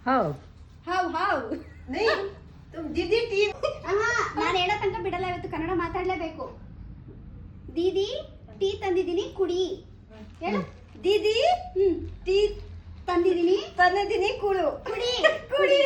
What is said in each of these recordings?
How how how नहीं तुम दीदी टी ನಾನು ಹೇಳೋ ತನಕ ಬಿಡಲ್ಲ, ಇವತ್ತು ಕನ್ನಡ ಮಾತಾಡಲೇಬೇಕು. ದೀದಿ ಟೀ ತಂದಿದ್ದೀನಿ ಕುಡಿ. ಹೇಳು. दीदी टी ತಂದಿದ್ದೀನಿ ಕುಡು ಕುಡಿ ಕುಡಿ.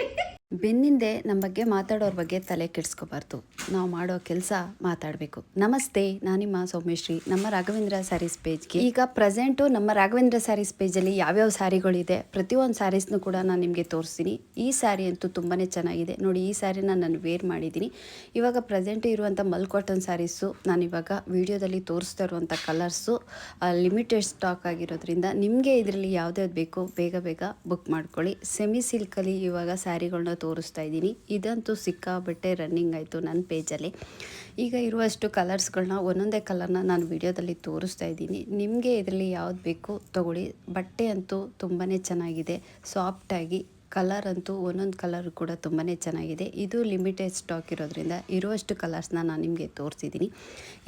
ಬೆನ್ನಿಂದೆ ನಮ್ಮ ಬಗ್ಗೆ ಮಾತಾಡೋರ ಬಗ್ಗೆ ತಲೆ ಕೆಡಿಸ್ಕೋಬಾರ್ದು. ನಾವು ಮಾಡೋ ಕೆಲಸ ಮಾತಾಡಬೇಕು. ನಮಸ್ತೆ, ನಾನು ನಿಮ್ಮ ಸೌಮ್ಯಶ್ರೀ. ನಮ್ಮ ರಾಘವೇಂದ್ರ ಸ್ಯಾರೀಸ್ ಪೇಜ್ಗೆ ಈಗ ಪ್ರೆಸೆಂಟು ನಮ್ಮ ರಾಘವೇಂದ್ರ ಸ್ಯಾರೀಸ್ ಪೇಜಲ್ಲಿ ಯಾವ್ಯಾವ ಸ್ಯಾರಿಗಳಿದೆ ಪ್ರತಿಯೊಂದು ಸ್ಯಾರೀಸ್ನೂ ಕೂಡ ನಾನು ನಿಮಗೆ ತೋರಿಸ್ತೀನಿ. ಈ ಸ್ಯಾರಿ ಅಂತೂ ತುಂಬಾ ಚೆನ್ನಾಗಿದೆ ನೋಡಿ. ಈ ಸ್ಯಾರಿನ ನಾನು ವೇರ್ ಮಾಡಿದ್ದೀನಿ. ಇವಾಗ ಪ್ರೆಸೆಂಟ್ ಇರುವಂಥ ಮಲ್ ಕಾಟನ್ ಸ್ಯಾರೀಸು ನಾನಿವಾಗ ವಿಡಿಯೋದಲ್ಲಿ ತೋರಿಸ್ತಾ ಇರುವಂಥ ಕಲರ್ಸು ಲಿಮಿಟೆಡ್ ಸ್ಟಾಕ್ ಆಗಿರೋದ್ರಿಂದ ನಿಮಗೆ ಇದರಲ್ಲಿ ಯಾವುದ್ಯಾವ್ದು ಬೇಕು ಬೇಗ ಬೇಗ ಬುಕ್ ಮಾಡ್ಕೊಳ್ಳಿ. ಸೆಮಿ ಸಿಲ್ಕಲ್ಲಿ ಇವಾಗ ಸ್ಯಾರಿಗಳನ್ನ ತೋರಿಸ್ತಾ ಇದ್ದೀನಿ. ಇದಂತೂ ಸಿಕ್ಕಾಬಟ್ಟೆ ರನ್ನಿಂಗ್ ಆಯಿತು ನನ್ನ ಪೇಜಲ್ಲಿ. ಈಗ ಇರುವಷ್ಟು ಕಲರ್ಸ್ಗಳನ್ನ ಒಂದೊಂದೇ ಕಲರ್ನ ನಾನು ವಿಡಿಯೋದಲ್ಲಿ ತೋರಿಸ್ತಾ ಇದ್ದೀನಿ. ನಿಮಗೆ ಇದರಲ್ಲಿ ಯಾವ್ದು ಬೇಕು ತೊಗೊಳ್ಳಿ. ಬಟ್ಟೆ ಅಂತೂ ತುಂಬಾ ಚೆನ್ನಾಗಿದೆ, ಸಾಫ್ಟಾಗಿ. ಕಲರ್ ಅಂತೂ ಒಂದೊಂದು ಕಲರ್ ಕೂಡ ತುಂಬಾ ಚೆನ್ನಾಗಿದೆ. ಇದು ಲಿಮಿಟೆಡ್ ಸ್ಟಾಕ್ ಇರೋದ್ರಿಂದ ಇರುವಷ್ಟು ಕಲರ್ಸ್ನ ನಾನು ನಿಮಗೆ ತೋರಿಸಿದ್ದೀನಿ.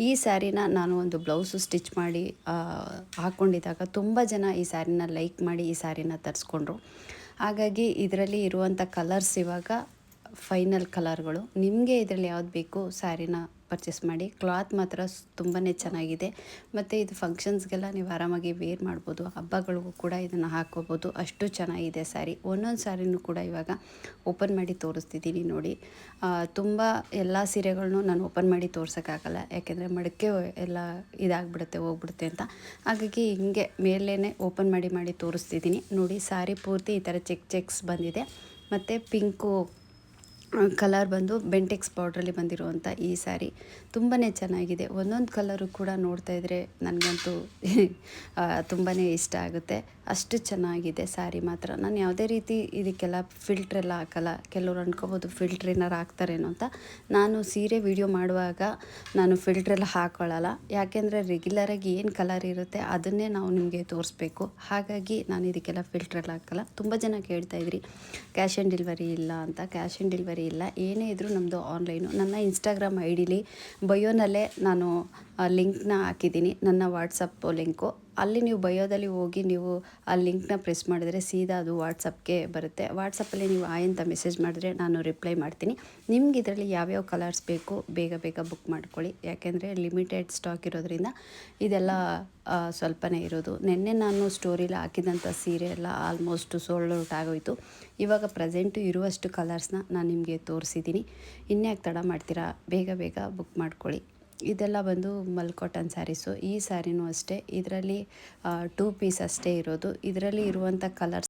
ಈ ಸ್ಯಾರಿನ ನಾನು ಒಂದು ಬ್ಲೌಸು ಸ್ಟಿಚ್ ಮಾಡಿ ಹಾಕ್ಕೊಂಡಿದ್ದಾಗ ತುಂಬ ಜನ ಈ ಸ್ಯಾರಿನ ಲೈಕ್ ಮಾಡಿ ಈ ಸ್ಯಾರಿನ ತರಿಸ್ಕೊಂಡ್ರು. ಹಾಗಾಗಿ ಇದರಲ್ಲಿ ಇರುವಂಥ ಕಲರ್ಸ್ ಇವಾಗ ಫೈನಲ್ ಕಲರ್ಗಳು. ನಿಮಗೆ ಇದರಲ್ಲಿ ಯಾವ್ದು ಬೇಕು ಸ್ಯಾರಿನ ಪರ್ಚೇಸ್ ಮಾಡಿ. ಕ್ಲಾತ್ ಮಾತ್ರ ತುಂಬಾ ಚೆನ್ನಾಗಿದೆ. ಮತ್ತು ಇದು ಫಂಕ್ಷನ್ಸ್ಗೆಲ್ಲ ನೀವು ಆರಾಮಾಗಿ ವೇರ್ ಮಾಡ್ಬೋದು. ಹಬ್ಬಗಳಿಗೂ ಕೂಡ ಇದನ್ನು ಹಾಕ್ಕೋಬೋದು. ಅಷ್ಟು ಚೆನ್ನಾಗಿದೆ ಸ್ಯಾರಿ. ಒಂದೊಂದು ಸ್ಯಾರಿನೂ ಕೂಡ ಇವಾಗ ಓಪನ್ ಮಾಡಿ ತೋರಿಸ್ತಿದ್ದೀನಿ ನೋಡಿ. ತುಂಬ ಎಲ್ಲ ಸೀರೆಗಳನ್ನೂ ನಾನು ಓಪನ್ ಮಾಡಿ ತೋರ್ಸೋಕ್ಕಾಗಲ್ಲ, ಯಾಕೆಂದರೆ ಮಡಕೆ ಎಲ್ಲ ಇದಾಗ್ಬಿಡುತ್ತೆ ಹೋಗ್ಬಿಡುತ್ತೆ ಅಂತ. ಹಾಗಾಗಿ ಹಿಂಗೆ ಮೇಲೇ ಓಪನ್ ಮಾಡಿ ತೋರಿಸ್ತಿದ್ದೀನಿ ನೋಡಿ. ಸ್ಯಾರಿ ಪೂರ್ತಿ ಈ ಥರ ಚೆಕ್ಸ್ ಬಂದಿದೆ. ಮತ್ತು ಪಿಂಕು ಕಲರ್ ಬಂದು ಬೆಂಟೆಕ್ಸ್ ಬಾರ್ಡ್ರಲ್ಲಿ ಬಂದಿರುವಂಥ ಈ ಸ್ಯಾರಿ ತುಂಬಾ ಚೆನ್ನಾಗಿದೆ. ಒಂದೊಂದು ಕಲರು ಕೂಡ ನೋಡ್ತಾ ಇದ್ದರೆ ನನಗಂತೂ ತುಂಬಾ ಇಷ್ಟ ಆಗುತ್ತೆ. ಅಷ್ಟು ಚೆನ್ನಾಗಿದೆ ಸ್ಯಾರಿ ಮಾತ್ರ. ನಾನು ಯಾವುದೇ ರೀತಿ ಇದಕ್ಕೆಲ್ಲ ಫಿಲ್ಟ್ರೆಲ್ಲ ಹಾಕಲ್ಲ. ಕೆಲವರು ಅಂದ್ಕೋಬೋದು ಫಿಲ್ಟ್ರ್ ಏನಾರು ಹಾಕ್ತಾರೇನೋ ಅಂತ. ನಾನು ಸೀರೆ ವಿಡಿಯೋ ಮಾಡುವಾಗ ನಾನು ಫಿಲ್ಟ್ರೆಲ್ಲ ಹಾಕ್ಕೊಳ್ಳಲ್ಲ, ಯಾಕೆಂದರೆ ರೆಗ್ಯುಲರಾಗಿ ಏನು ಕಲರ್ ಇರುತ್ತೆ ಅದನ್ನೇ ನಾವು ನಿಮಗೆ ತೋರಿಸ್ಬೇಕು. ಹಾಗಾಗಿ ನಾನು ಇದಕ್ಕೆಲ್ಲ ಫಿಲ್ಟ್ರೆಲ್ಲ ಹಾಕಲ್ಲ. ತುಂಬ ಜನ ಕೇಳ್ತಾಯಿದ್ರಿ ಕ್ಯಾಶ್ ಆನ್ ಡೆಲಿವರಿ ಇಲ್ಲ ಅಂತ. ಕ್ಯಾಶ್ ಆನ್ ಡೆಲಿವರಿ ಇಲ್ಲ, ಏನೇ ಇದ್ದರೂ ನಮ್ಮದು ಆನ್ಲೈನು. ನನ್ನ ಇನ್ಸ್ಟಾಗ್ರಾಮ್ ಐ ಡಿಲಿ ಬಯೋನಲ್ಲೇ ನಾನು ಲಿಂಕ್ನ ಹಾಕಿದ್ದೀನಿ, ನನ್ನ ವಾಟ್ಸಪ್ ಲಿಂಕು. ಅಲ್ಲಿ ನೀವು ಬಯೋದಲ್ಲಿ ಹೋಗಿ ನೀವು ಆ ಲಿಂಕ್ನ ಪ್ರೆಸ್ ಮಾಡಿದರೆ ಸೀದಾ ಅದು ವಾಟ್ಸಪ್ಗೆ ಬರುತ್ತೆ. ವಾಟ್ಸಪ್ಪಲ್ಲಿ ನೀವು ಆಯ್ ಅಂತ ಮೆಸೇಜ್ ಮಾಡಿದ್ರೆ ನಾನು ರಿಪ್ಲೈ ಮಾಡ್ತೀನಿ. ನಿಮ್ಗೆ ಇದರಲ್ಲಿ ಯಾವ್ಯಾವ ಕಲರ್ಸ್ ಬೇಕು ಬೇಗ ಬುಕ್ ಮಾಡ್ಕೊಳ್ಳಿ, ಯಾಕೆಂದರೆ ಲಿಮಿಟೆಡ್ ಸ್ಟಾಕ್ ಇರೋದ್ರಿಂದ ಇದೆಲ್ಲ ಸ್ವಲ್ಪನೇ ಇರೋದು. ನಿನ್ನೆ ನಾನು ಸ್ಟೋರಿಲಿ ಹಾಕಿದಂಥ ಸೀರೆ ಎಲ್ಲ ಆಲ್ಮೋಸ್ಟ್ ಸೋಲ್ಡ್ ಔಟ್ ಆಗೋಯಿತು. ಇವಾಗ ಪ್ರೆಸೆಂಟು ಇರುವಷ್ಟು ಕಲರ್ಸ್ನ ನಾನು ನಿಮಗೆ ತೋರಿಸಿದ್ದೀನಿ. ಇನ್ಯಾಕೆ ತಡ ಮಾಡ್ತೀರಾ, ಬೇಗ ಬುಕ್ ಮಾಡ್ಕೊಳ್ಳಿ. ಇದೆಲ್ಲ ಬಂದು ಮಲ್ ಕಾಟನ್ ಸ್ಯಾರೀಸು. ಈ ಸ್ಯಾರಿನೂ ಅಷ್ಟೇ, ಇದರಲ್ಲಿ 2 ಪೀಸ್ ಅಷ್ಟೇ ಇರೋದು. ಇದರಲ್ಲಿ ಇರುವಂಥ ಕಲರ್ಸ್